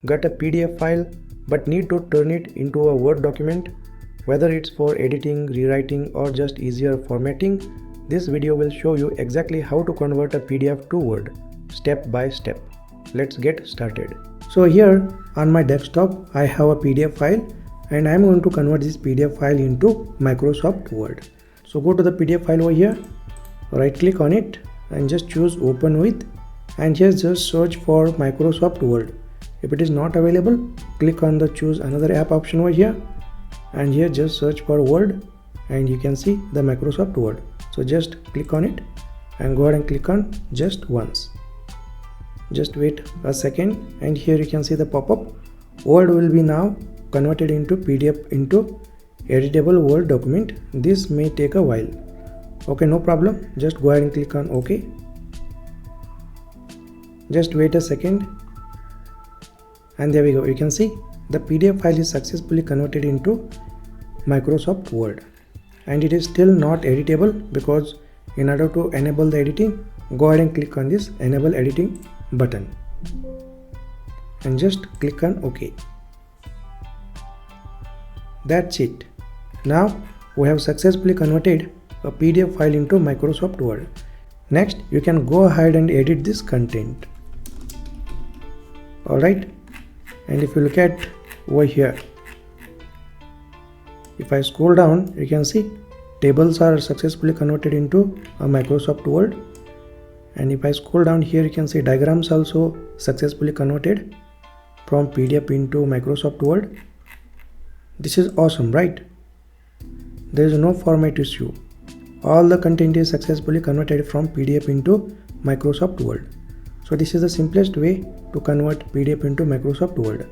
got a PDF file but need to turn it into a Word document, whether it's for editing, rewriting or just easier formatting, this video will show you exactly how to convert a PDF to Word, step by step. Let's get started. So here on my desktop I have a PDF file and I'm going to convert this PDF file into Microsoft Word. So go to the PDF file over here, right click on it and just choose open with, and here just search for Microsoft Word. If it is not available, click on the choose another app option over here, and here just search for Word and you can see the Microsoft Word. So just click on it and go ahead and click on just once. Just wait a second and here you can see the pop-up. Word will be now converted into PDF into editable Word document. This may take a while. Okay, no problem. Just go ahead and click on OK. Just wait a second. And there we go. You can see the PDF file is successfully converted into Microsoft Word. And it is still not editable because in order to enable the editing, go ahead and click on this enable editing button. And just click on OK. That's it. Now we have successfully converted a PDF file into Microsoft Word. Next, you can go ahead and edit this content. Alright, and if you look at over here, if I scroll down, you can see tables are successfully converted into a Microsoft Word. And if I scroll down here, you can see diagrams also successfully converted from PDF into Microsoft Word. This is awesome, right? There is no format issue. All the content is successfully converted from PDF into Microsoft Word. So this is the simplest way to convert PDF into Microsoft Word.